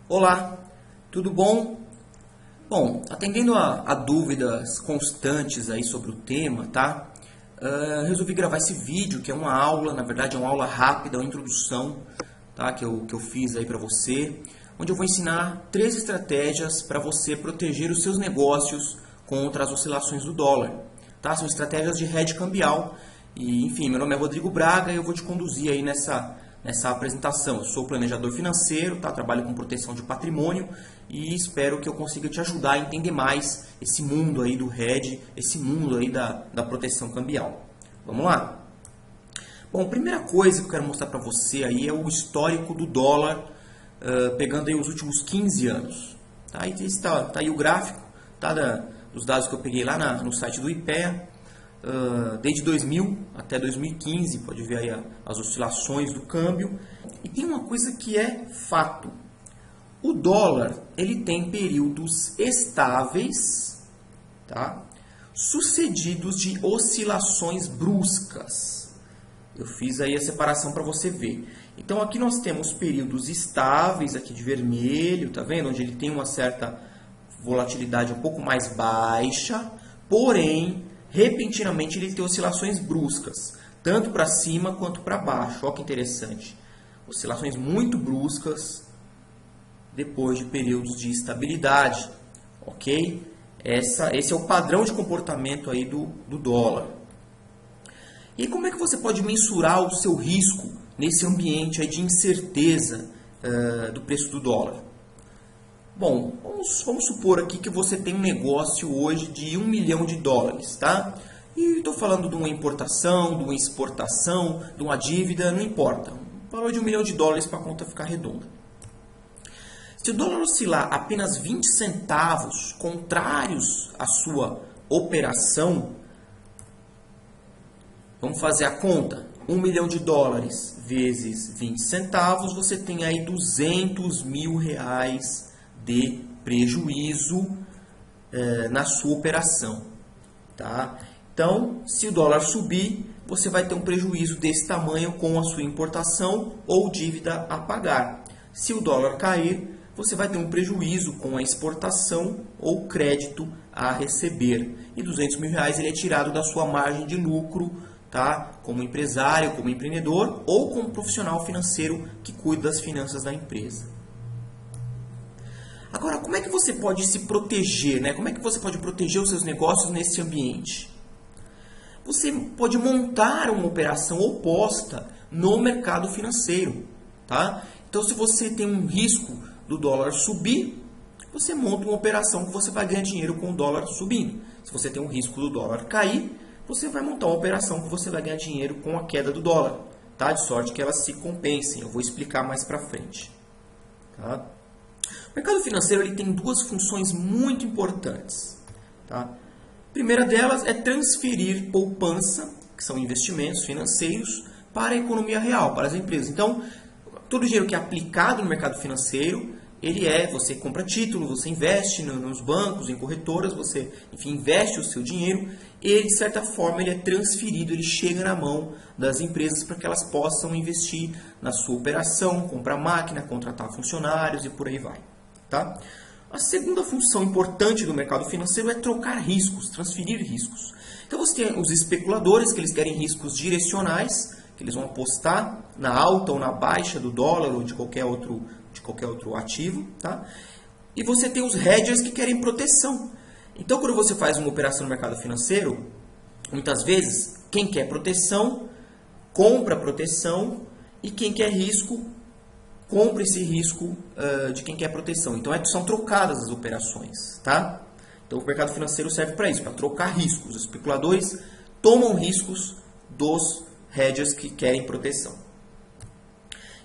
Olá, tudo bom? Bom, atendendo a dúvidas constantes aí sobre o tema, tá? Resolvi gravar esse vídeo, que é uma aula, na verdade é uma aula rápida, uma introdução, tá? Que eu fiz aí para você, onde eu vou ensinar 3 estratégias para você proteger os seus negócios contra as oscilações do dólar, tá? São estratégias de hedge cambial e, enfim, meu nome é Rodrigo Braga e eu vou te conduzir aí nessa apresentação. Eu sou planejador financeiro, tá? Trabalho com proteção de patrimônio e espero que eu consiga te ajudar a entender mais esse mundo aí do hedge, esse mundo aí da proteção cambial. Vamos lá? Bom, a primeira coisa que eu quero mostrar para você aí é o histórico do dólar, pegando aí os últimos 15 anos. Tá? Aí tá aí o gráfico, tá? Dos dados que eu peguei lá no site do IPEA. Desde 2000 até 2015, pode ver aí as oscilações do câmbio. E tem uma coisa que é fato. O dólar, ele tem períodos estáveis, tá? Sucedidos de oscilações bruscas. Eu fiz aí a separação para você ver. Então aqui nós temos períodos estáveis, aqui de vermelho, tá vendo? Onde ele tem uma certa volatilidade um pouco mais baixa, porém repentinamente ele tem oscilações bruscas, tanto para cima quanto para baixo. Olha que interessante. Oscilações muito bruscas depois de períodos de estabilidade. Ok? Esse é o padrão de comportamento aí do dólar. E como é que você pode mensurar o seu risco nesse ambiente aí de incerteza do preço do dólar? Bom, vamos supor aqui que você tem um negócio hoje de $1 milhão, tá? E estou falando de uma importação, de uma exportação, de uma dívida, não importa. Um valor de $1 milhão para a conta ficar redonda. Se o dólar oscilar apenas 20 centavos contrários à sua operação, vamos fazer a conta. $1 milhão vezes 20 centavos, você tem aí R$200 mil de prejuízo na sua operação, tá? Então, se o dólar subir, você vai ter um prejuízo desse tamanho com a sua importação ou dívida a pagar. Se o dólar cair, você vai ter um prejuízo com a exportação ou crédito a receber. E R$200 mil ele é tirado da sua margem de lucro, tá? Como empresário, como empreendedor ou como profissional financeiro que cuida das finanças da empresa. Agora, como é que você pode se proteger, né? Como é que você pode proteger os seus negócios nesse ambiente? Você pode montar uma operação oposta no mercado financeiro, tá? Então, se você tem um risco do dólar subir, você monta uma operação que você vai ganhar dinheiro com o dólar subindo. Se você tem um risco do dólar cair, você vai montar uma operação que você vai ganhar dinheiro com a queda do dólar, tá? De sorte que elas se compensem. Eu vou explicar mais para frente, tá? O mercado financeiro ele tem 2 funções muito importantes, tá? A primeira delas é transferir poupança, que são investimentos financeiros, para a economia real, para as empresas. Então, todo o dinheiro que é aplicado no mercado financeiro, você compra título, você investe nos bancos, em corretoras, você, enfim, investe o seu dinheiro, e de certa forma ele é transferido, ele chega na mão das empresas para que elas possam investir na sua operação, comprar máquina, contratar funcionários e por aí vai. Tá? A segunda função importante do mercado financeiro é trocar riscos, transferir riscos. Então você tem os especuladores, que eles querem riscos direcionais, que eles vão apostar na alta ou na baixa do dólar ou de qualquer outro ativo. Tá? E você tem os hedgers que querem proteção. Então quando você faz uma operação no mercado financeiro, muitas vezes quem quer proteção, compra proteção e quem quer risco, compra esse risco de quem quer proteção. Então, são trocadas as operações, tá? Então, o mercado financeiro serve para isso, para trocar riscos. Os especuladores tomam riscos dos hedgers que querem proteção.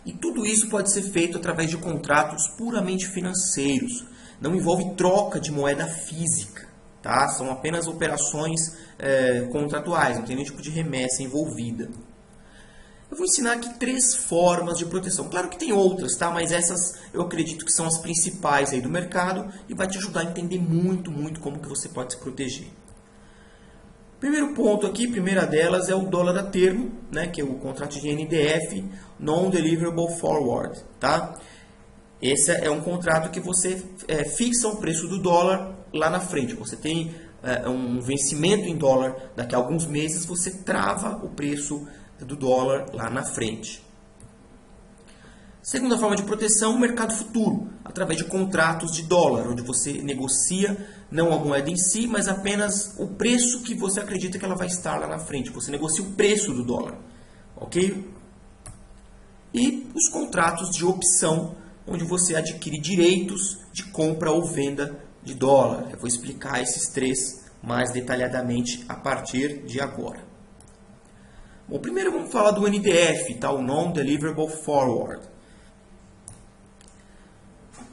E tudo isso pode ser feito através de contratos puramente financeiros. Não envolve troca de moeda física, tá? São apenas operações contratuais, não tem nenhum tipo de remessa envolvida. Eu vou ensinar aqui 3 formas de proteção. Claro que tem outras, tá? Mas essas eu acredito que são as principais aí do mercado e vai te ajudar a entender muito como que você pode se proteger. Primeiro ponto aqui, primeira delas é o dólar a termo, né? Que é o contrato de NDF, Non-Deliverable Forward, tá? Esse é um contrato que você fixa o preço do dólar lá na frente. Você tem um vencimento em dólar daqui a alguns meses, você trava o preço do dólar lá na frente. Segunda forma de proteção, o mercado futuro, através de contratos de dólar, onde você negocia não a moeda em si, mas apenas o preço que você acredita que ela vai estar lá na frente. Você negocia o preço do dólar, ok? E os contratos de opção, onde você adquire direitos de compra ou venda de dólar. Eu vou explicar esses três mais detalhadamente a partir de agora. Bom, primeiro vamos falar do NDF, tá? O Non-Deliverable Forward.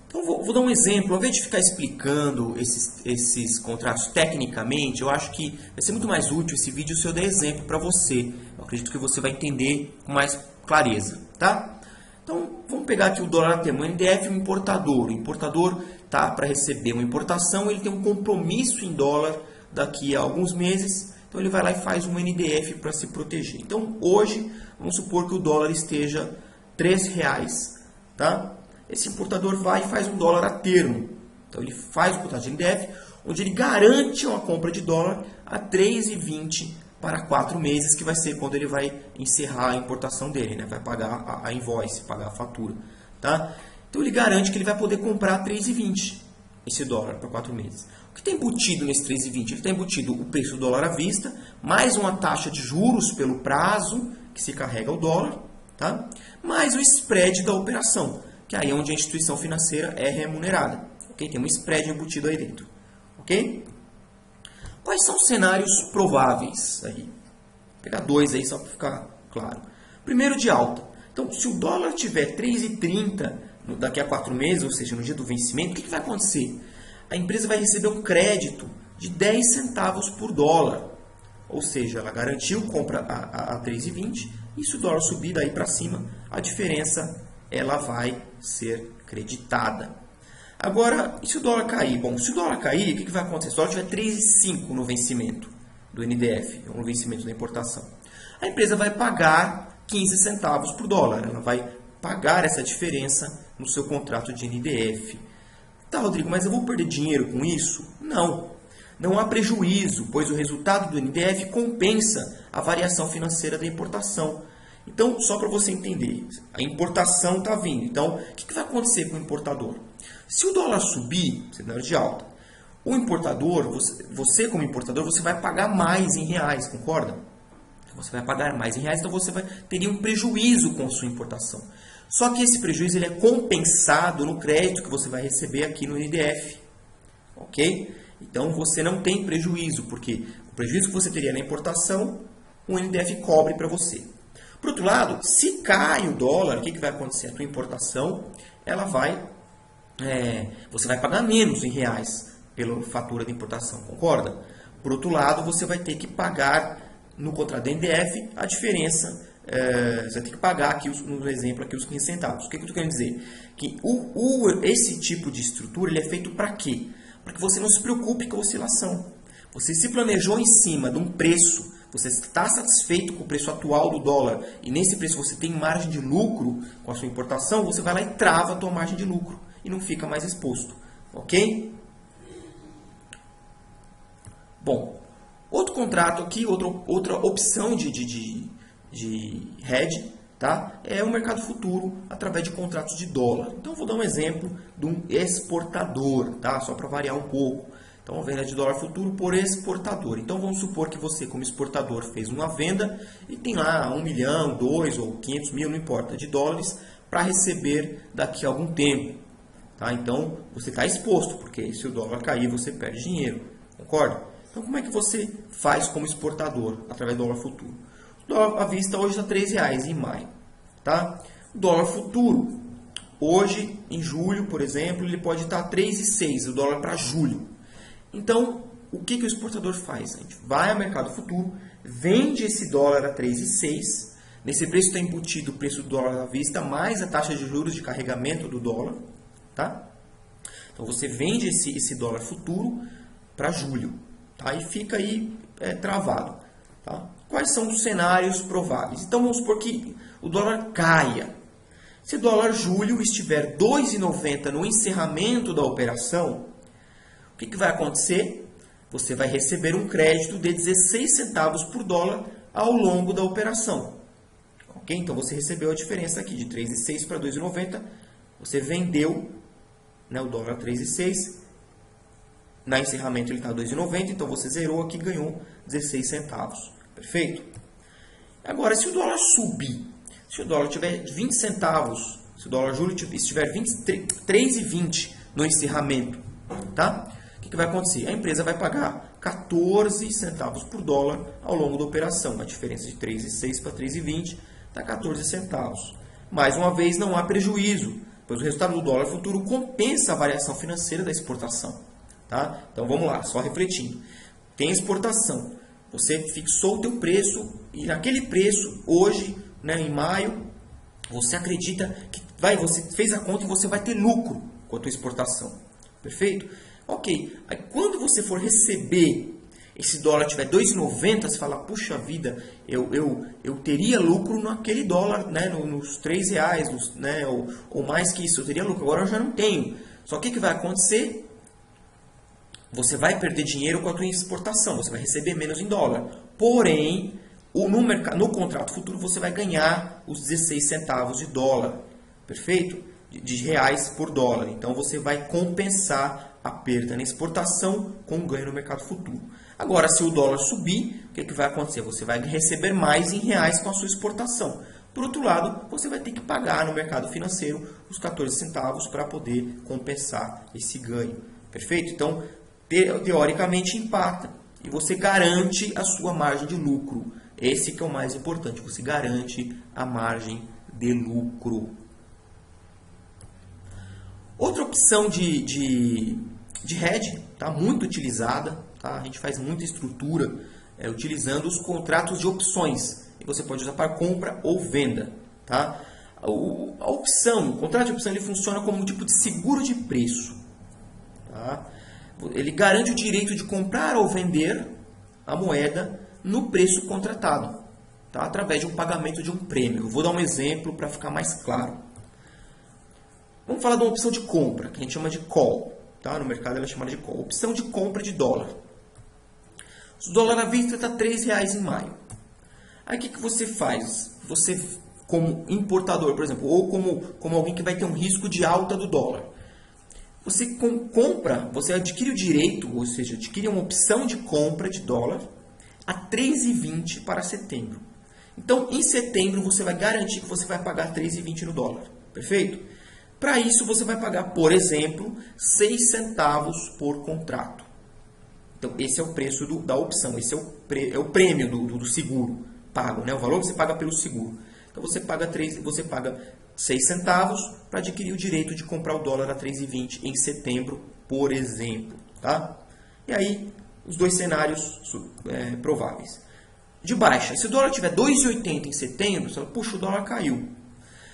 Então vou dar um exemplo. Ao invés de ficar explicando esses contratos tecnicamente, eu acho que vai ser muito mais útil esse vídeo se eu der exemplo para você. Eu acredito que você vai entender com mais clareza, tá? Então vamos pegar aqui o dólar ATM, o NDF, um importador. O importador tá para receber uma importação, ele tem um compromisso em dólar daqui a alguns meses. Então ele vai lá e faz um NDF para se proteger. Então hoje, vamos supor que o dólar esteja R$3, tá? Esse importador vai e faz um dólar a termo. Então ele faz o contrato de NDF, onde ele garante uma compra de dólar a 3,20 para 4 meses, que vai ser quando ele vai encerrar a importação dele, né? Vai pagar a invoice, pagar a fatura, tá? Então ele garante que ele vai poder comprar a 3,20 esse dólar para 4 meses. O que está embutido nesse 3,20? Ele está embutido o preço do dólar à vista, mais uma taxa de juros pelo prazo que se carrega o dólar, tá? Mais o spread da operação, que aí é onde a instituição financeira é remunerada. Okay? Tem um spread embutido aí dentro. Ok? Quais são os cenários prováveis? Aí? Vou pegar dois aí só para ficar claro. Primeiro, de alta. Então, se o dólar tiver 3,30 daqui a 4 meses, ou seja, no dia do vencimento, o que vai acontecer? A empresa vai receber um crédito de 10 centavos por dólar. Ou seja, ela garantiu compra a 3,20 e se o dólar subir daí para cima, a diferença ela vai ser creditada. Agora, e se o dólar cair? Bom, se o dólar cair, o que vai acontecer? Se o dólar tiver 3,5 no vencimento do NDF, ou no vencimento da importação, a empresa vai pagar 15 centavos por dólar. Ela vai pagar essa diferença no seu contrato de NDF. Tá, Rodrigo, mas eu vou perder dinheiro com isso? Não. Não há prejuízo, pois o resultado do NDF compensa a variação financeira da importação. Então, só para você entender, a importação está vindo. Então, o que vai acontecer com o importador? Se o dólar subir, cenário de alta, o importador, você como importador, você vai pagar mais em reais, concorda? Você vai pagar mais em reais, então você teria um prejuízo com a sua importação. Só que esse prejuízo ele é compensado no crédito que você vai receber aqui no NDF. Ok? Então, você não tem prejuízo, porque o prejuízo que você teria na importação, o NDF cobre para você. Por outro lado, se cai o dólar, o que vai acontecer? A tua importação, você vai pagar menos em reais pela fatura de importação, concorda? Por outro lado, você vai ter que pagar no contrato da NDF a diferença, você vai ter que pagar aqui, no exemplo, aqui os 15 centavos. O que eu estou querendo dizer? Que esse tipo de estrutura ele é feito para quê? Para que você não se preocupe com a oscilação. Você se planejou em cima de um preço, você está satisfeito com o preço atual do dólar e nesse preço você tem margem de lucro com a sua importação, você vai lá e trava a tua margem de lucro e não fica mais exposto. Ok? Bom, outro contrato aqui, outra opção de hedge, tá? É o mercado futuro através de contratos de dólar. Então, eu vou dar um exemplo de um exportador, tá? Só para variar um pouco. Então, a venda de dólar futuro por exportador. Então, vamos supor que você, como exportador, fez uma venda e tem lá 1 milhão, 2 ou 500 mil, não importa, de dólares para receber daqui a algum tempo. Tá? Então, você está exposto, porque se o dólar cair, você perde dinheiro. Concorda? Então, como é que você faz como exportador através do dólar futuro? O dólar à vista hoje está R$3 em maio. Tá? O dólar futuro, hoje, em julho, por exemplo, ele pode estar R$3,06, o dólar para julho. Então, o que o exportador faz? A gente vai ao mercado futuro, vende esse dólar a 3,06. Nesse preço está embutido o preço do dólar à vista, mais a taxa de juros de carregamento do dólar. Tá? Então, você vende esse dólar futuro para julho. Tá? E fica aí travado. Tá? Quais são os cenários prováveis? Então, vamos supor que o dólar caia. Se o dólar julho estiver 2,90 no encerramento da operação, o que vai acontecer? Você vai receber um crédito de 16 centavos por dólar ao longo da operação. Ok? Então você recebeu a diferença aqui de 3,6 para 2,90. Você vendeu, né, o dólar 3,6. Na encerramento ele está 2,90, então você zerou aqui e ganhou 16 centavos. Perfeito? Agora, se o dólar subir, se o dólar tiver 20 centavos, se o dólar julho estiver 3,20 no encerramento, tá? O que vai acontecer? A empresa vai pagar 14 centavos por dólar ao longo da operação. A diferença de 3,6 para 3,20 está 14 centavos. Mais uma vez, não há prejuízo, pois o resultado do dólar futuro compensa a variação financeira da exportação. Tá? Então vamos lá, só refletindo. Tem exportação. Você fixou o teu preço e naquele preço, hoje, né, em maio, você acredita que você fez a conta e você vai ter lucro com a tua exportação. Perfeito? Ok. Aí quando você for receber, esse dólar tiver 2,90, você fala, puxa vida, eu teria lucro naquele dólar, né, nos R$3, né, ou mais que isso, eu teria lucro. Agora eu já não tenho. Só que o que vai acontecer? Você vai perder dinheiro com a tua exportação, você vai receber menos em dólar. Porém, no contrato futuro você vai ganhar os 16 centavos de dólar, perfeito? De reais por dólar. Então você vai compensar a perda na exportação com o ganho no mercado futuro. Agora, se o dólar subir, o que vai acontecer? Você vai receber mais em reais com a sua exportação. Por outro lado, você vai ter que pagar no mercado financeiro os 14 centavos para poder compensar esse ganho. Perfeito? Então, teoricamente empata e você garante a sua margem de lucro. Esse que é o mais importante, você garante a margem de lucro. Outra opção de hedge, tá, muito utilizada, tá? A gente faz muita estrutura utilizando os contratos de opções. E você pode usar para compra ou venda. Tá? A opção, o contrato de opção, ele funciona como um tipo de seguro de preço. Tá? Ele garante o direito de comprar ou vender a moeda no preço contratado, tá? Através de um pagamento de um prêmio. Eu vou dar um exemplo para ficar mais claro. Vamos falar de uma opção de compra, que a gente chama de call. Tá? No mercado ela é chamada de call. Opção de compra de dólar. O dólar à vista está R$3 em maio. Aí o que você faz? Você, como importador, por exemplo, ou como alguém que vai ter um risco de alta do dólar, você compra, você adquire o direito, ou seja, adquire uma opção de compra de dólar a R$3,20 para setembro. Então, em setembro, você vai garantir que você vai pagar R$3,20 no dólar. Perfeito? Para isso, você vai pagar, por exemplo, 6 centavos por contrato. Então, esse é o preço da opção, esse é o prêmio do seguro pago, né? O valor que você paga pelo seguro. Então, você paga 6 centavos para adquirir o direito de comprar o dólar a R$3,20 em setembro, por exemplo. Tá? E aí, os dois cenários prováveis. De baixa, se o dólar tiver 2,80 em setembro, você fala, puxa, o dólar caiu.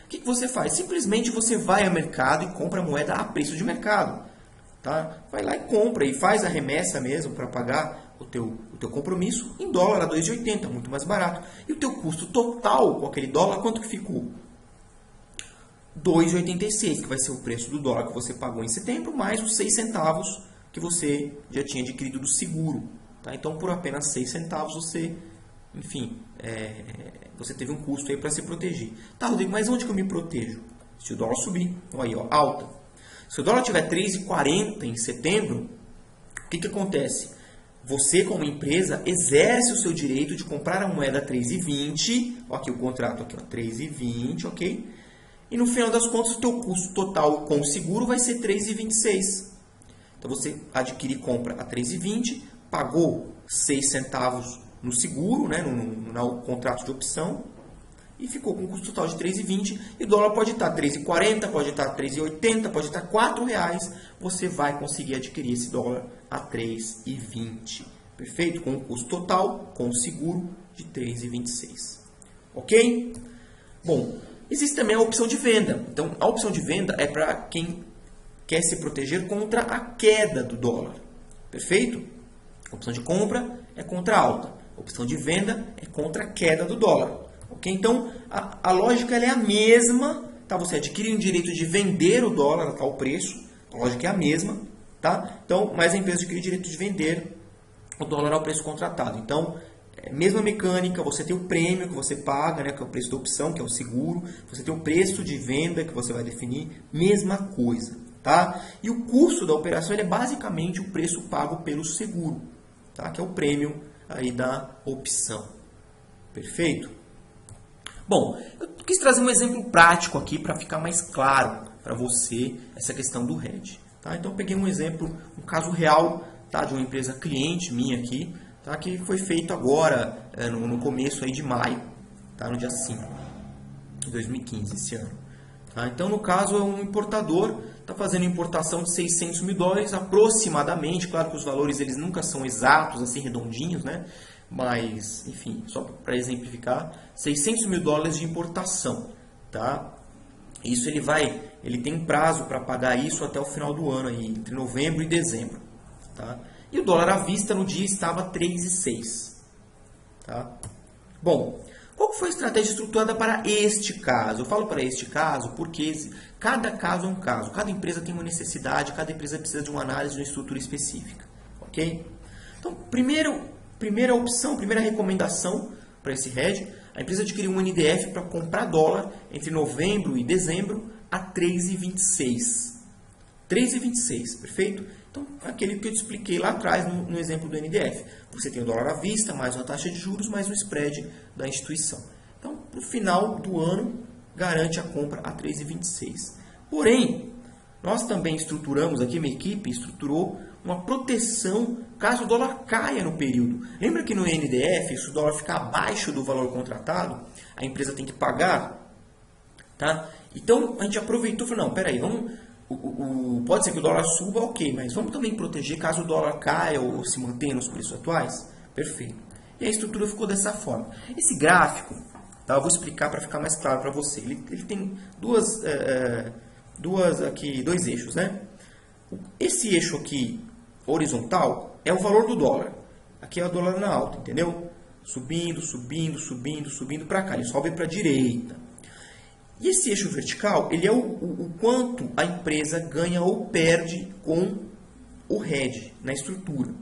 O que você faz? Simplesmente você vai ao mercado e compra a moeda a preço de mercado. Tá? Vai lá e compra e faz a remessa mesmo para pagar o teu compromisso em dólar a 2,80, muito mais barato. E o teu custo total com aquele dólar, quanto que ficou? 2,86, que vai ser o preço do dólar que você pagou em setembro, mais os 6 centavos que você já tinha adquirido do seguro. Tá? Então, por apenas 6 centavos, você, enfim, você teve um custo aí para se proteger. Tá, Rodrigo, mas onde que eu me protejo? Se o dólar subir, olha aí, ó, alta. Se o dólar tiver 3,40 em setembro, o que acontece? Você, como empresa, exerce o seu direito de comprar a moeda a 3,20, aqui o contrato, aqui, ó, 3,20, ok? E no final das contas, o teu custo total com o seguro vai ser 3,26. Então, você adquire e compra a 3,20, pagou 6 centavos no seguro, né, no contrato de opção, e ficou com um custo total de 3,20. E o dólar pode estar 3,40, pode estar 3,80, pode estar R$4. Você vai conseguir adquirir esse dólar a 3,20. Perfeito? Com o custo total, com o seguro, de 3,26. Ok? Bom, existe também a opção de venda. Então, a opção de venda é para quem quer se proteger contra a queda do dólar. Perfeito? A opção de compra é contra a alta. A opção de venda é contra a queda do dólar. Okay? Então, a lógica ela é a mesma, tá? Você adquire o direito de vender o dólar a tal preço, a lógica é a mesma, tá? Então, mas a empresa adquire o direito de vender o dólar ao preço contratado. Então, mesma mecânica, você tem o prêmio que você paga, né, que é o preço da opção, que é o seguro, você tem o preço de venda que você vai definir, mesma coisa, tá? E o custo da operação ele é basicamente o preço pago pelo seguro, tá? Que é o prêmio aí da opção. Perfeito? Bom, eu quis trazer um exemplo prático aqui para ficar mais claro para você essa questão do hedge, tá? Então eu peguei um exemplo, um caso real, tá, de uma empresa cliente minha aqui, tá, que foi feito agora no começo aí de maio, tá, no dia 5 de 2015, esse ano. Tá? Então, no caso, é um importador, está fazendo importação de 600 mil dólares aproximadamente. Claro que os valores eles nunca são exatos, assim, redondinhos, né? Mas, enfim, só para exemplificar, 600 mil dólares de importação. Tá? Isso ele tem prazo para pagar isso até o final do ano, aí, entre novembro e dezembro. Tá? E o dólar à vista no dia estava 3,6. Tá? Bom, qual foi a estratégia estruturada para este caso? Eu falo para este caso porque cada caso é um caso. Cada empresa tem uma necessidade, cada empresa precisa de uma análise, de uma estrutura específica. Ok? Então, primeira opção, primeira recomendação para esse hedge, a empresa adquiriu um NDF para comprar dólar entre novembro e dezembro a 3,26. 3,26, perfeito? Então, aquele que eu te expliquei lá atrás no exemplo do NDF. Você tem o dólar à vista, mais uma taxa de juros, mais um spread da instituição. Então, para o final do ano, garante a compra a 3,26. Porém, nós também estruturamos aqui, minha equipe estruturou uma proteção caso o dólar caia no período. Lembra que no NDF, se o dólar ficar abaixo do valor contratado, a empresa tem que pagar? Tá? Então, a gente aproveitou e falou, não, peraí, vamos... pode ser que o dólar suba, ok, mas vamos também proteger caso o dólar caia ou se mantenha nos preços atuais? Perfeito. E a estrutura ficou dessa forma. Esse gráfico, tá, eu vou explicar para ficar mais claro para você. Ele tem dois eixos, né? Esse eixo aqui, horizontal, é o valor do dólar. Aqui é o dólar na alta, entendeu? Subindo, subindo, subindo, subindo para cá. Ele sobe para a direita. E esse eixo vertical, ele é o quanto a empresa ganha ou perde com o hedge na estrutura.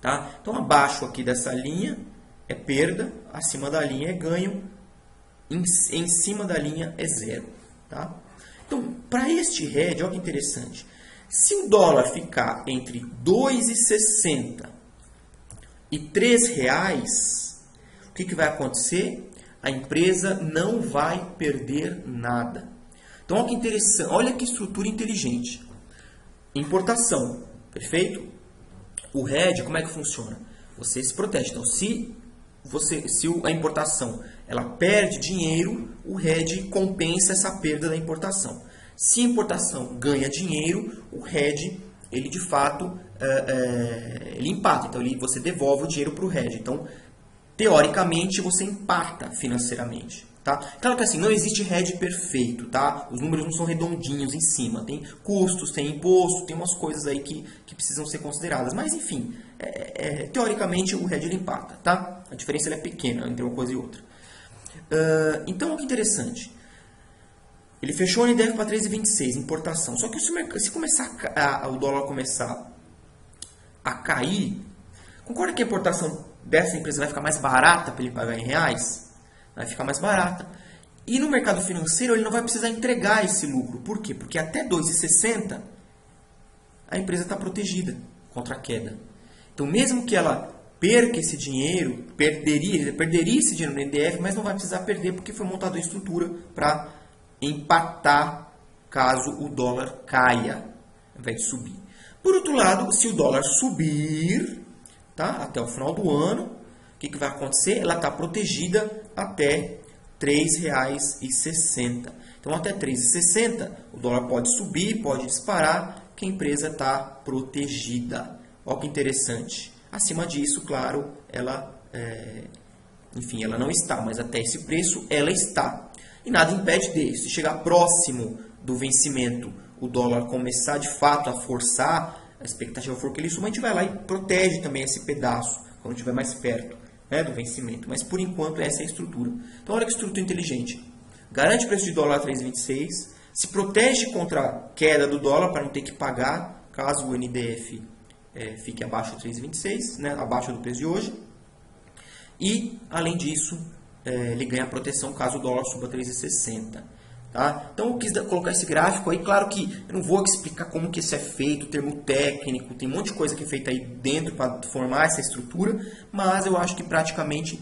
Tá? Então, abaixo aqui dessa linha é perda, acima da linha é ganho, em cima da linha é zero. Tá? Então, para este hedge, olha que interessante. Se o dólar ficar entre 2,60 e R$ 3,00, o que vai acontecer? A empresa não vai perder nada. Então, olha que interessante, olha que estrutura inteligente. Importação, perfeito? O hedge, como é que funciona? Você se protege. Então, se a importação ela perde dinheiro, o hedge compensa essa perda da importação. Se a importação ganha dinheiro, o hedge, ele de fato, ele empata. Então, você devolve o dinheiro para o hedge. Então, teoricamente, você empata financeiramente. Tá? Claro que assim, não existe hedge perfeito, tá? Os números não são redondinhos em cima. Tem custos, tem imposto, tem umas coisas aí que precisam ser consideradas. Mas, enfim, teoricamente o hedge ele empata, tá? A diferença é pequena entre uma coisa e outra. Então, o que interessante. Ele fechou o NDF para 3,26, importação. Só que se começar o dólar começar a cair, concorda que a importação dessa empresa vai ficar mais barata para ele pagar em reais? Vai ficar mais barata. E no mercado financeiro ele não vai precisar entregar esse lucro. Por quê? Porque até 2,60 a empresa está protegida contra a queda. Então, mesmo que ela perca esse dinheiro, perderia esse dinheiro no NDF, mas não vai precisar perder porque foi montada a estrutura para empatar caso o dólar caia, ao invés de subir. Por outro lado, se o dólar subir, tá, até o final do ano, o que vai acontecer? Ela está protegida até R$ 3,60. Então, até R$ 3,60, o dólar pode subir, pode disparar, que a empresa está protegida. Olha que interessante. Acima disso, claro, ela não está, mas até esse preço ela está. E nada impede de, se chegar próximo do vencimento, o dólar começar de fato a forçar, a expectativa for que ele suba, a gente vai lá e protege também esse pedaço, quando estiver mais perto, né, do vencimento. Mas por enquanto essa é a estrutura. Então olha que estrutura inteligente. garante o preço de dólar a 3,26, se protege contra a queda do dólar para não ter que pagar caso o NDF fique abaixo de 3,26, né, abaixo do preço de hoje. E, além disso, ele ganha proteção caso o dólar suba 3,60. Tá? Então eu quis colocar esse gráfico aí, claro que eu não vou explicar como que isso é feito, termo técnico, tem um monte de coisa que é feita aí dentro para formar essa estrutura, mas eu acho que praticamente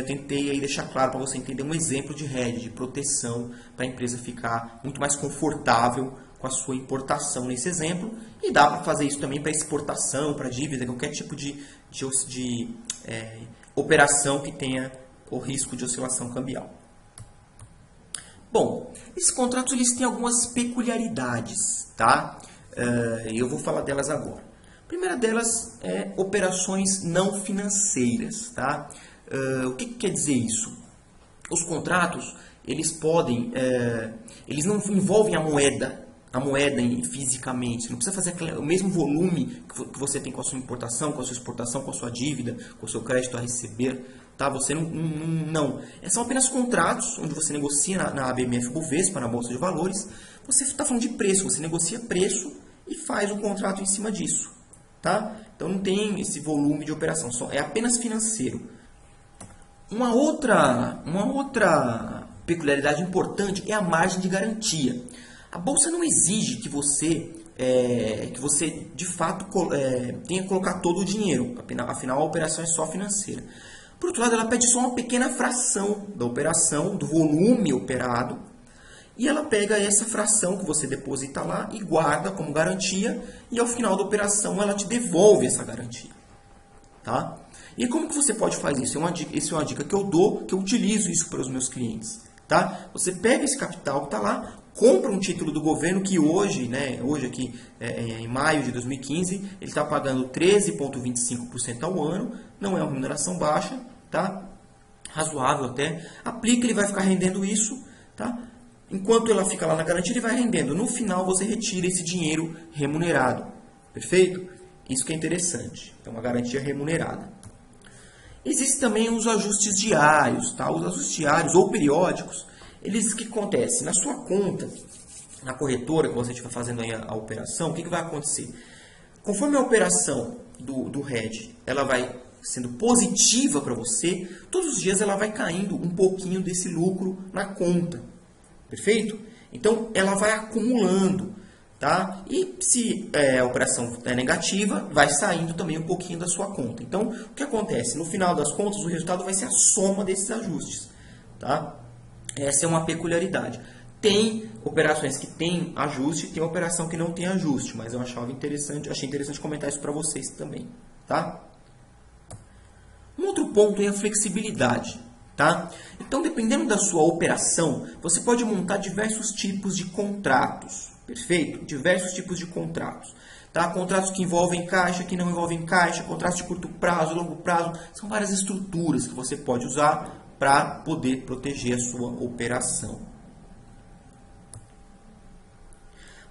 tentei aí deixar claro para você entender um exemplo de hedge, de proteção, para a empresa ficar muito mais confortável com a sua importação nesse exemplo, e dá para fazer isso também para exportação, para dívida, qualquer tipo de operação que tenha o risco de oscilação cambial. Bom, esses contratos eles têm algumas peculiaridades, tá? Eu vou falar delas agora. A primeira delas é operações não financeiras, tá? O que quer dizer isso? Os contratos, eles podem, eles não envolvem a moeda fisicamente. Você não precisa fazer o mesmo volume que você tem com a sua importação, com a sua exportação, com a sua dívida, com o seu crédito a receber. Tá? Você não. São apenas contratos onde você negocia na ABMF Bovespa, na Bolsa de Valores. Você está falando de preço, você negocia preço e faz um contrato em cima disso. Tá? Então não tem esse volume de operação, é apenas financeiro. Uma outra peculiaridade importante é a margem de garantia. A Bolsa não exige que você de fato tenha que colocar todo o dinheiro, afinal a operação é só financeira. Por outro lado, ela pede só uma pequena fração da operação, do volume operado, e ela pega essa fração que você deposita lá e guarda como garantia, e ao final da operação ela te devolve essa garantia. Tá? E como que você pode fazer isso? Essa é uma dica que eu dou, que eu utilizo isso para os meus clientes. Tá? Você pega esse capital que está lá, compra um título do governo que hoje, hoje aqui em maio de 2015, ele está pagando 13,25% ao ano, não é uma remuneração baixa, tá? Razoável até. Aplica, ele vai ficar rendendo isso, tá? Enquanto ela fica lá na garantia, ele vai rendendo. No final você retira esse dinheiro remunerado, perfeito? Isso que é interessante, é uma garantia remunerada. Existem também os ajustes diários, tá? Os ajustes diários ou periódicos. Eles, o que acontece? Na sua conta, na corretora que você estiver fazendo aí a operação, o que vai acontecer? Conforme a operação do hedge, ela vai sendo positiva para você, todos os dias ela vai caindo um pouquinho desse lucro na conta. Perfeito? Então, ela vai acumulando. Tá? E se a operação é negativa, vai saindo também um pouquinho da sua conta. Então, o que acontece? No final das contas, o resultado vai ser a soma desses ajustes. Tá? Essa é uma peculiaridade. Tem operações que tem ajuste, tem operação que não tem ajuste, mas eu achei interessante comentar isso para vocês também. Tá? Um outro ponto é a flexibilidade. Tá? Então, dependendo da sua operação, você pode montar diversos tipos de contratos. Perfeito? Diversos tipos de contratos. Tá? Contratos que envolvem caixa, que não envolvem caixa, contratos de curto prazo, longo prazo. São várias estruturas que você pode usar para poder proteger a sua operação.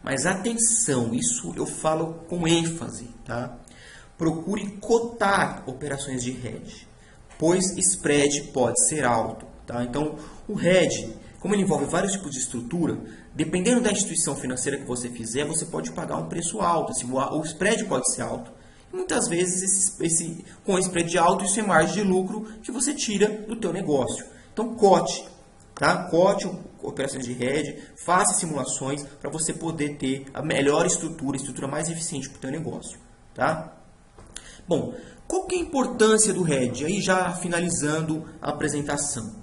Mas atenção, isso eu falo com ênfase. Tá? Procure cotar operações de hedge, pois spread pode ser alto. Tá? Então, o hedge, como ele envolve vários tipos de estrutura, dependendo da instituição financeira que você fizer, você pode pagar um preço alto. Assim, o spread pode ser alto. E muitas vezes, com spread alto, isso é margem de lucro que você tira do teu negócio. Então, cote. Tá? Cote operações de hedge, faça simulações para você poder ter a melhor estrutura, a estrutura mais eficiente para o teu negócio. Tá? Bom, qual que é a importância do hedge? Aí já finalizando a apresentação.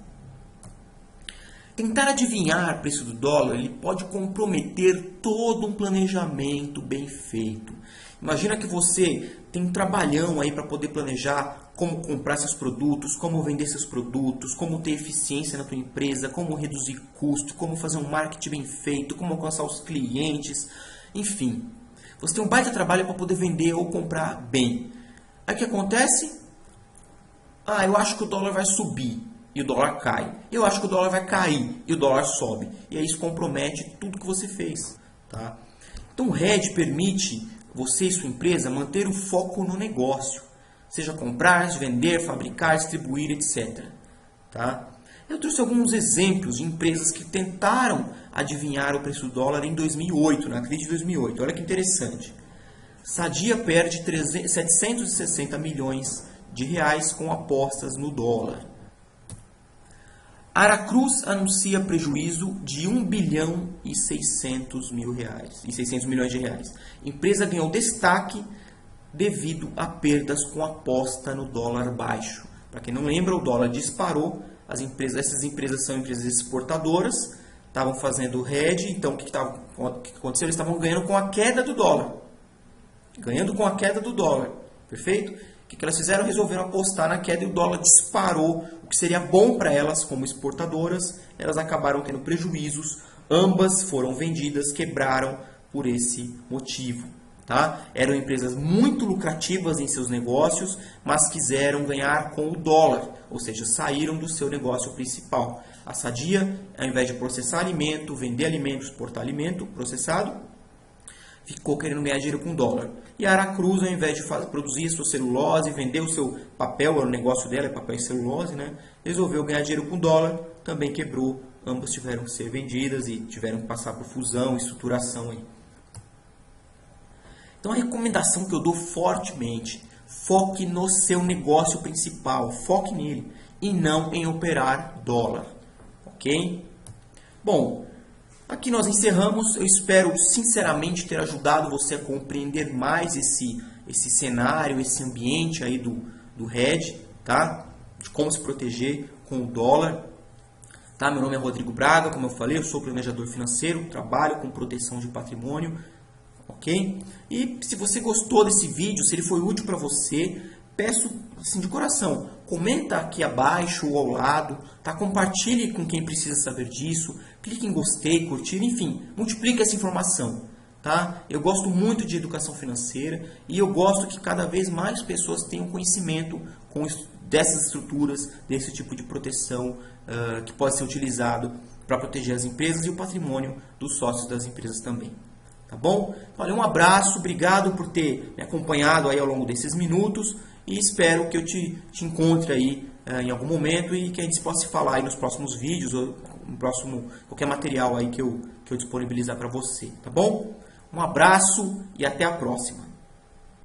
Tentar adivinhar o preço do dólar, ele pode comprometer todo um planejamento bem feito. Imagina que você tem um trabalhão aí para poder planejar como comprar seus produtos, como vender seus produtos, como ter eficiência na tua empresa, como reduzir custo, como fazer um marketing bem feito, como alcançar os clientes, enfim. Você tem um baita trabalho para poder vender ou comprar bem. Aí o que acontece? Eu acho que o dólar vai subir. E o dólar cai. Eu acho que o dólar vai cair e o dólar sobe. E aí isso compromete tudo que você fez. Tá? Então o hedge permite você e sua empresa manter o foco no negócio. Seja comprar, vender, fabricar, distribuir, etc. Tá? Eu trouxe alguns exemplos de empresas que tentaram adivinhar o preço do dólar em 2008, na crise de 2008. Olha que interessante. Sadia perde 760 milhões de reais com apostas no dólar. Aracruz anuncia prejuízo de 1 bilhão e 600 milhões de reais. Empresa ganhou destaque devido a perdas com aposta no dólar baixo. Para quem não lembra, o dólar disparou. Essas empresas são empresas exportadoras, estavam fazendo hedge, então o que aconteceu? Eles estavam ganhando com a queda do dólar. Perfeito? O que elas fizeram? Resolveram apostar na queda e o dólar disparou, o que seria bom para elas como exportadoras. Elas acabaram tendo prejuízos, ambas foram vendidas, quebraram por esse motivo. Tá? Eram empresas muito lucrativas em seus negócios, mas quiseram ganhar com o dólar, ou seja, saíram do seu negócio principal. A Sadia, ao invés de processar alimento, vender alimento, exportar alimento processado, ficou querendo ganhar dinheiro com dólar. E a Aracruz, ao invés de produzir sua celulose, vender o seu papel, o negócio dela é papel e celulose, né? Resolveu ganhar dinheiro com dólar, também quebrou. Ambas tiveram que ser vendidas e tiveram que passar por fusão, estruturação aí. Então a recomendação que eu dou fortemente, foque no seu negócio principal, foque nele e não em operar dólar, ok? Bom, aqui nós encerramos. Eu espero sinceramente ter ajudado você a compreender mais esse cenário, esse ambiente aí do hedge, tá? De como se proteger com o dólar. Tá? Meu nome é Rodrigo Braga, como eu falei, eu sou planejador financeiro, trabalho com proteção de patrimônio. Ok? E se você gostou desse vídeo, se ele foi útil para você, peço assim, de coração, comenta aqui abaixo ou ao lado, tá? Compartilhe com quem precisa saber disso, clique em gostei, curtir, enfim, multiplique essa informação. Tá? Eu gosto muito de educação financeira e eu gosto que cada vez mais pessoas tenham conhecimento dessas estruturas, desse tipo de proteção que pode ser utilizado para proteger as empresas e o patrimônio dos sócios das empresas também. Tá bom? Olha, um abraço, obrigado por ter me acompanhado aí ao longo desses minutos e espero que eu te encontre aí em algum momento e que a gente possa falar aí nos próximos vídeos ou no próximo qualquer material aí que eu disponibilizar para você, tá bom? Um abraço e até a próxima.